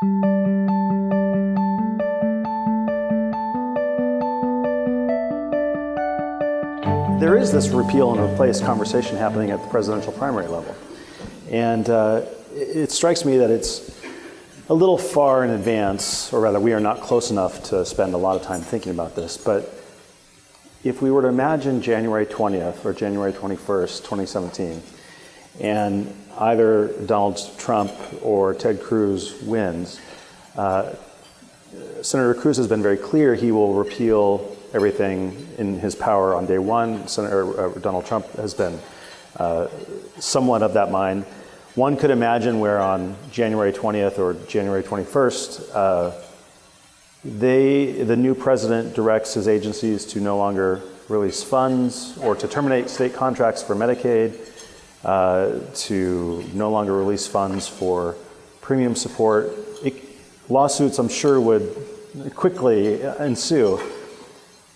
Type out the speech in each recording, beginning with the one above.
There is this repeal and replace conversation happening at the presidential primary level. And it strikes me that it's a little far in advance, or rather we are not close enough to spend a lot of time thinking about this. But if we were to imagine January 20th or January 21st, 2017, and either Donald Trump or Ted Cruz wins, Senator Cruz has been very clear he will repeal everything in his power on day one. Senator Donald Trump has been somewhat of that mind. One could imagine where on January 20th or January 21st, the new president directs his agencies to no longer release funds or to terminate state contracts for Medicaid, to no longer release funds for premium support. Lawsuits, I'm sure, would quickly ensue.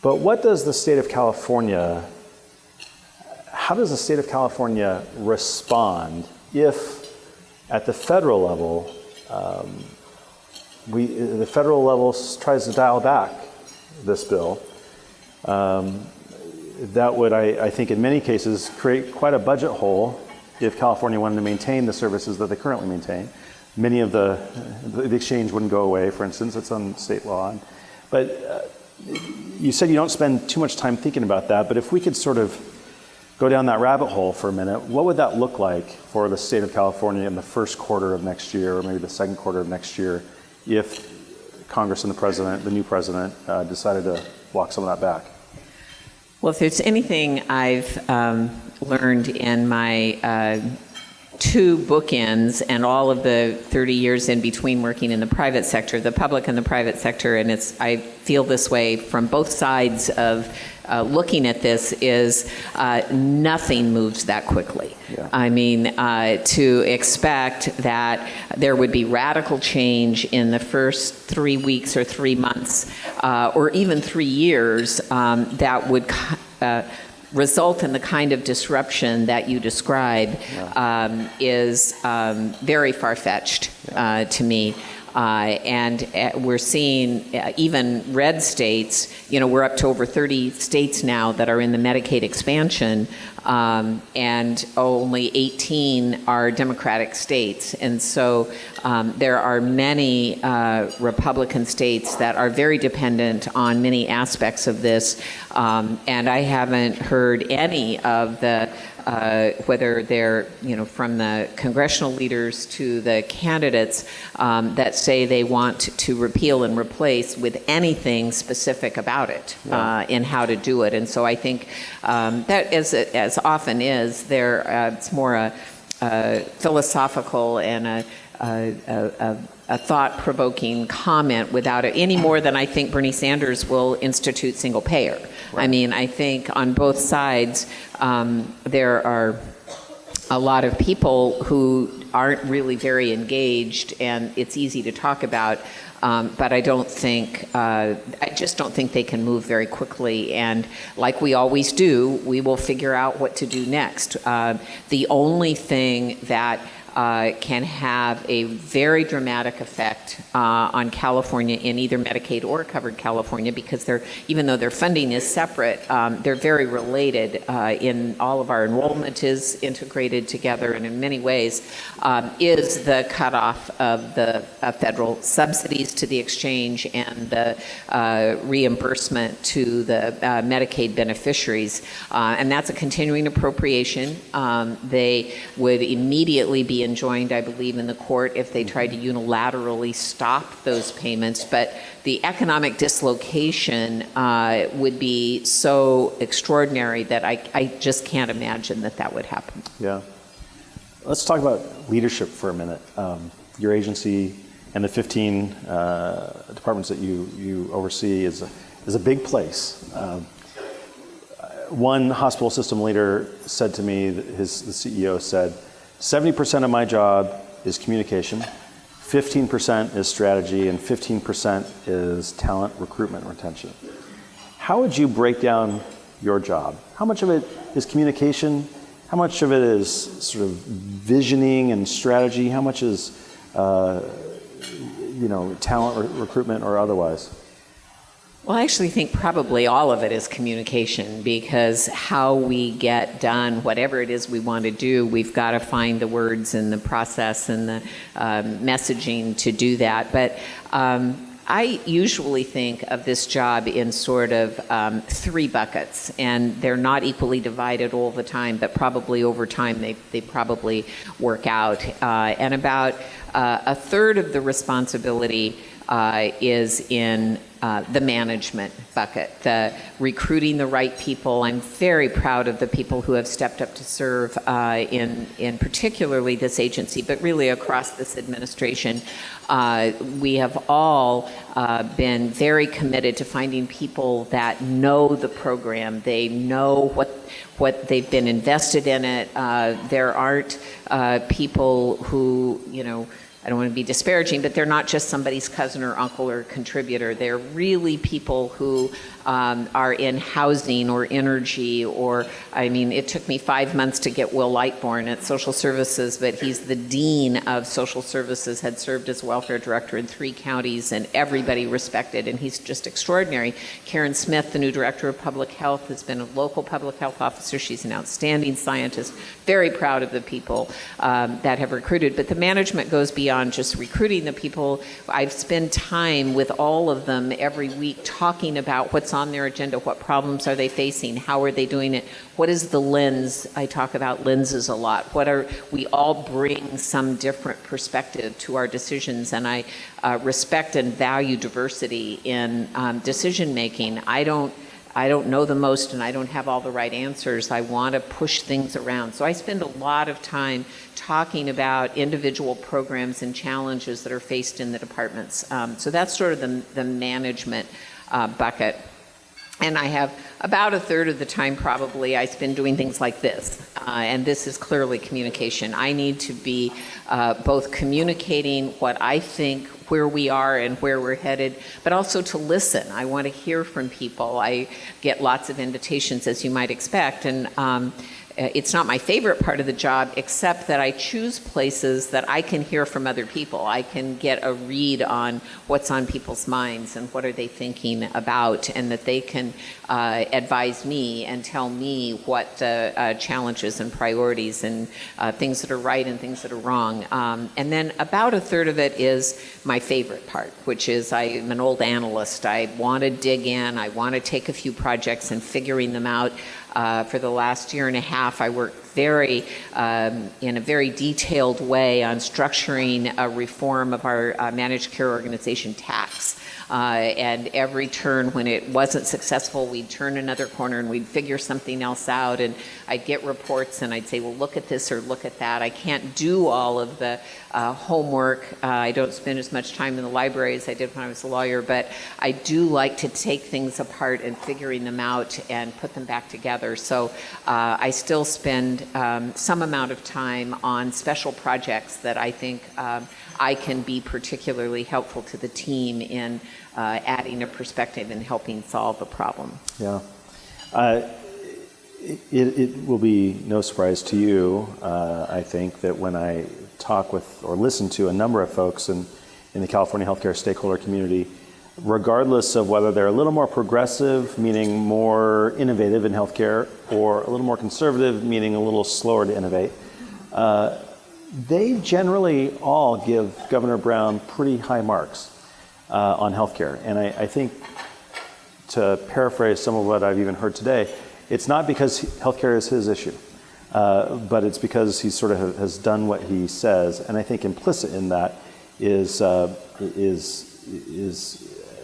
But what does the state of California, how does the state of California respond if at the federal level, the federal level tries to dial back this bill? That would, I think, in many cases, create quite a budget hole if California wanted to maintain the services that they currently maintain. Many of the exchange wouldn't go away, for instance. It's on state law. But you said you don't spend too much time thinking about that, but if we could sort of go down that rabbit hole for a minute, what would that look like for the state of California in the first quarter of next year, or maybe the second quarter of next year, if Congress and the president, the new president, decided to walk some of that back? Well, if there's anything I've learned in my two bookends and all of the 30 years in between working in the private sector, the public and the private sector, and I feel this way from both sides of looking at this, is nothing moves that quickly. Yeah. I mean, to expect that there would be radical change in the first 3 weeks or 3 months, or even 3 years, that would result in the kind of disruption that you describe, is very far-fetched to me. And we're seeing even red states, we're up to over 30 states now that are in the Medicaid expansion, and only 18 are Democratic states. And so there are many Republican states that are very dependent on many aspects of this. And I haven't heard any of the whether they're, from the congressional leaders to the candidates that say they want to repeal and replace with anything specific about it, in how to do it. And so I think that, as often is, it's more a philosophical and a thought-provoking comment without it, any more than I think Bernie Sanders will institute single payer. Right. I mean, I think on both sides there are a lot of people who aren't really very engaged, and it's easy to talk about, but I just don't think they can move very quickly. And like we always do, we will figure out what to do next. The only thing that can have a very dramatic effect on California in either Medicaid or covered California, because even though their funding is separate, they're very related. In all of our enrollment is integrated together, and in many ways is the cutoff of the federal subsidies to the exchange and the reimbursement to the Medicaid beneficiaries. And that's a continuing appropriation. They would immediately be enjoined, I believe, in the court if they tried to unilaterally stop those payments. But the economic dislocation would be so extraordinary that I just can't imagine that would happen. Yeah. Let's talk about leadership for a minute. Your agency and the 15 departments that you oversee is a big place. One hospital system leader said to me, the CEO said, 70% of my job is communication, 15% is strategy, and 15% is talent recruitment and retention. How would you break down your job? How much of it is communication? How much of it is sort of visioning and strategy? How much is talent recruitment or otherwise? Well, I actually think probably all of it is communication, because how we get done whatever it is we want to do, we've got to find the words and the process and the messaging to do that. But I usually think of this job in sort of 3 buckets, and they're not equally divided all the time, but probably over time they probably work out. And about a third of the responsibility is in the management bucket, the recruiting the right people. I'm very proud of the people who have stepped up to serve in particularly this agency, but really across this administration. We have all been very committed to finding people that know the program. They know what they've been invested in it. There aren't people who, I don't want to be disparaging, but they're not just somebody's cousin or uncle or contributor. They're really people who are in housing or energy it took me 5 months to get Will Lightbourne at Social Services, but he's the dean of Social Services, had served as welfare director in 3 counties, and everybody respected, and he's just extraordinary. Karen Smith, the new director of public health, has been a local public health officer. She's an outstanding scientist. Very proud of the people that have recruited, but the management goes beyond just recruiting the people. I've spent time with all of them every week talking about what's on their agenda, what problems are they facing, how are they doing it, what is the lens. I talk about lenses a lot. We all bring some different perspective to our decisions, and I respect and value diversity in decision making. I don't know the most, and I don't have all the right answers. I want to push things around. So I spend a lot of time talking about individual programs and challenges that are faced in the departments. So that's sort of the management bucket. And I have about a third of the time probably I spend doing things like this. And this is clearly communication. I need to be both communicating what I think, where we are and where we're headed, but also to listen. I want to hear from people. I get lots of invitations, as you might expect, and it's not my favorite part of the job, except that I choose places that I can hear from other people. I can get a read on what's on people's minds and what are they thinking about, and that they can advise me and tell me what challenges and priorities and things that are right and things that are wrong. And then about a third of it is my favorite part, which is I'm an old analyst. I want to dig in. I want to take a few projects and figuring them out. For the last year and a half, I worked in a very detailed way on structuring a reform of our managed care organization tax. And every turn when it wasn't successful, we'd turn another corner and we'd figure something else out. And I'd get reports and I'd say, well, look at this or look at that. I can't do all of the homework. I don't spend as much time in the library as I did when I was a lawyer, but I do like to take things apart and figuring them out and put them back together. So I still spend some amount of time on special projects that I think I can be particularly helpful to the team in adding a perspective and helping solve a problem. Yeah. It will be no surprise to you, I think, that when I talk with or listen to a number of folks in the California healthcare stakeholder community, regardless of whether they're a little more progressive, meaning more innovative in healthcare, or a little more conservative, meaning a little slower to innovate, they generally all give Governor Brown pretty high marks on healthcare. And I think, to paraphrase some of what I've even heard today, it's not because healthcare is his issue, but it's because he sort of has done what he says. And I think implicit in that is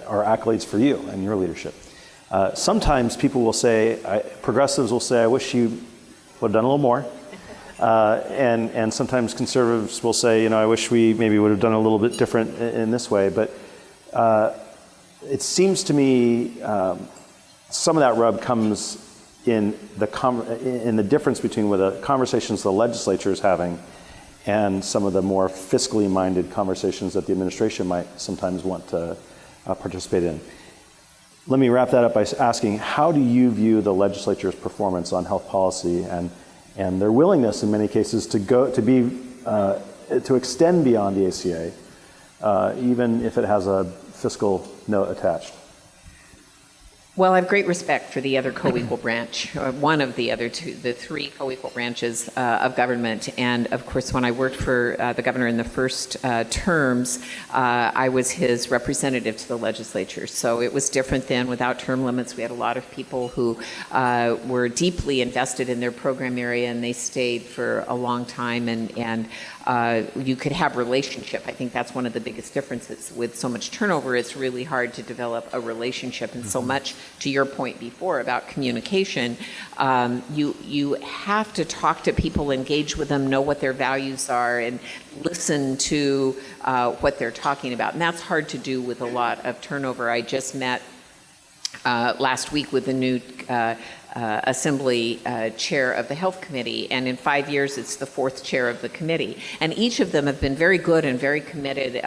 our accolades for you and your leadership. Sometimes people will say, progressives will say, I wish you would have done a little more. And sometimes conservatives will say, I wish we maybe would have done a little bit different in this way. But it seems to me some of that rub comes in the difference between what the conversations the legislature is having and some of the more fiscally minded conversations that the administration might sometimes want to participate in. Let me wrap that up by asking, how do you view the legislature's performance on health policy and their willingness in many cases to extend beyond the ACA even if it has a fiscal note attached? Well, I have great respect for the other co-equal branch, one of the other two, the three co-equal branches of government. And of course, when I worked for the governor in the first terms, I was his representative to the legislature. So it was different then. Without term limits, we had a lot of people who were deeply invested in their program area, and they stayed for a long time. And you could have relationship. I think that's one of the biggest differences. With so much turnover, it's really hard to develop a relationship, and so much, to your point before about communication, you have to talk to people, engage with them, know what their values are, and listen to what they're talking about. And that's hard to do with a lot of turnover. I just met last week with the new Assembly chair of the Health Committee, and in 5 years it's the fourth chair of the committee. And each of them have been very good and very committed,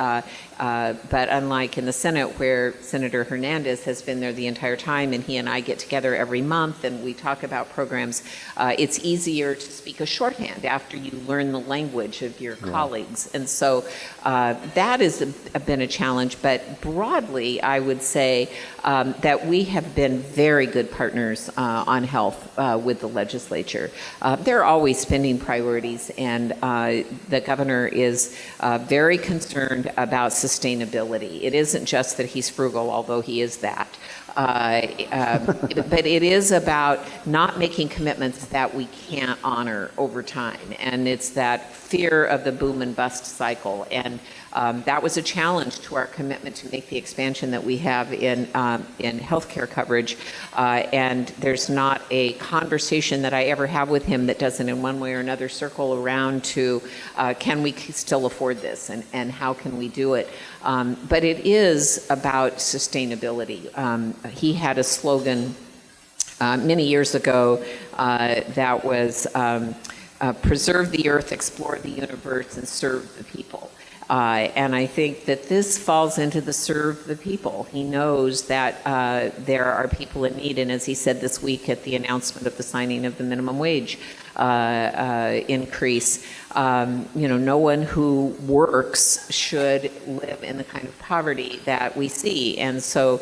but unlike in the Senate, where Senator Hernandez has been there the entire time, and he and I get together every month and we talk about programs, it's easier to speak a shorthand after you learn the language of your colleagues. And so that has been a challenge, but broadly I would say that we have been very good partners on health with the legislature. There are always spending priorities, and the governor is very concerned about sustainability. It isn't just that he's frugal, although he is that. But it is about not making commitments that we can't honor over time. And it's that fear of the boom and bust cycle. And that was a challenge to our commitment to make the expansion that we have in healthcare coverage. And there's not a conversation that I ever have with him that doesn't in one way or another circle around to can we still afford this, and how can we do it? But it is about sustainability. He had a slogan many years ago that was preserve the earth, explore the universe, and serve the people. And I think that this falls into the serve the people. He knows that there are people in need, and as he said this week at the announcement of the signing of the minimum wage increase, no one who works should live in the kind of poverty that we see. And so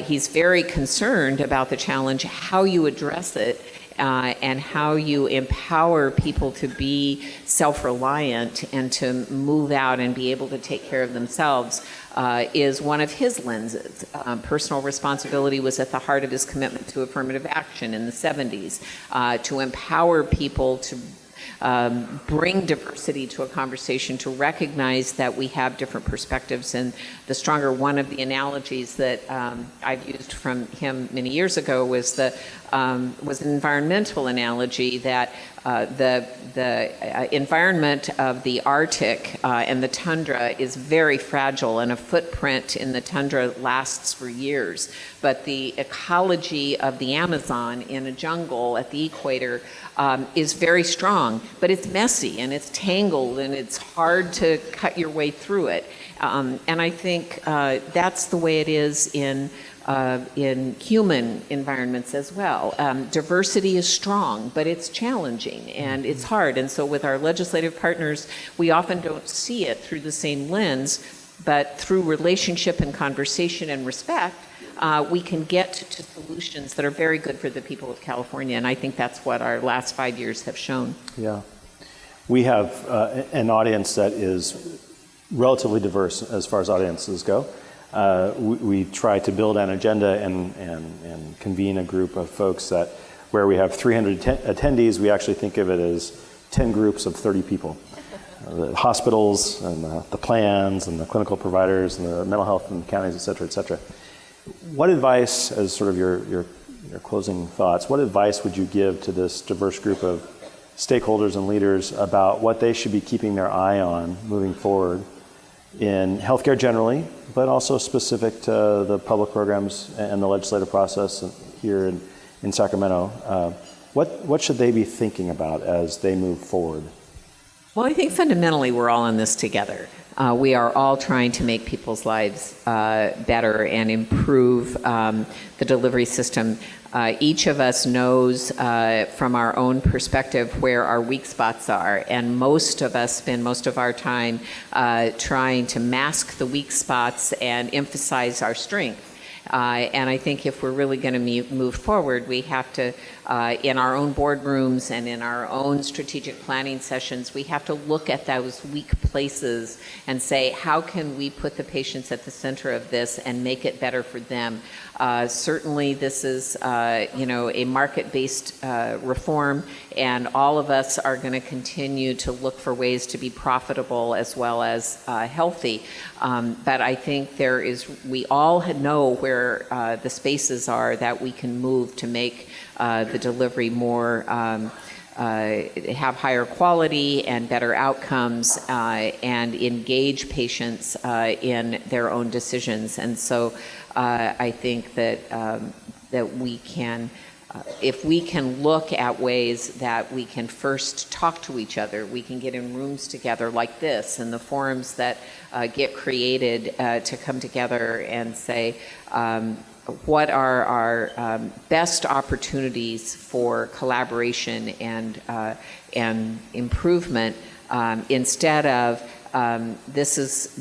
he's very concerned about the challenge, how you address it, and how you empower people to be self-reliant and to move out and be able to take care of themselves is one of his lenses. Personal responsibility was at the heart of his commitment to affirmative action in the 70s, to empower people to bring diversity to a conversation, to recognize that we have different perspectives. And the stronger one of the analogies that I've used from him many years ago was an environmental analogy that the environment of the Arctic and the tundra is very fragile, and a footprint in the tundra lasts for years. But the ecology of the Amazon in a jungle at the equator is very strong, but it's messy and it's tangled and it's hard to cut your way through it. And I think that's the way it is in human environments as well. Diversity is strong, but it's challenging and it's hard. And so with our legislative partners, we often don't see it through the same lens, but through relationship and conversation and respect, we can get to solutions that are very good for the people of California. And I think that's what our last 5 years have shown. Yeah. We have an audience that is relatively diverse as far as audiences go. We try to build an agenda and convene a group of folks that, where we have 300 attendees, we actually think of it as 10 groups of 30 people. The hospitals and the plans and the clinical providers and the mental health and counties, et cetera, et cetera. What advice, as sort of your closing thoughts, what advice would you give to this diverse group of stakeholders and leaders about what they should be keeping their eye on moving forward in healthcare generally, but also specific to the public programs and the legislative process here in Sacramento? What should they be thinking about as they move forward? Well, I think fundamentally we're all in this together. We are all trying to make people's lives better and improve the delivery system. Each of us knows from our own perspective where our weak spots are, and most of us spend most of our time trying to mask the weak spots and emphasize our strength. And I think if we're really going to move forward, we have to, in our own boardrooms and in our own strategic planning sessions, we have to look at those weak places and say, how can we put the patients at the center of this and make it better for them? Certainly, this is, a market-based reform, and all of us are going to continue to look for ways to be profitable as well as healthy. But I think we all know where the spaces are that we can move to make the delivery more, have higher quality and better outcomes, and engage patients in their own decisions. And so I think that we can, if we can look at ways that we can first talk to each other, we can get in rooms together like this and the forums that get created to come together and say, what are our best opportunities for collaboration and improvement, instead of this is,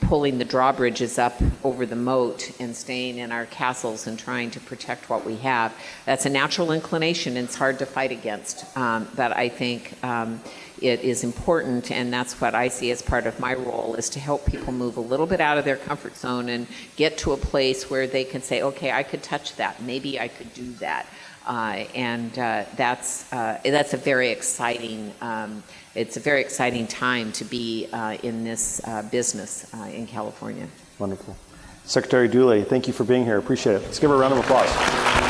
pulling the drawbridges up over the moat and staying in our castles and trying to protect what we have. That's a natural inclination, and it's hard to fight against. But I think it is important, and that's what I see as part of my role, is to help people move a little bit out of their comfort zone and get to a place where they can say, okay, I could touch that. Maybe I could do that. That's a very exciting. It's a very exciting time to be in this business in California. Wonderful. Secretary Dooley, thank you for being here. Appreciate it. Let's give her a round of applause.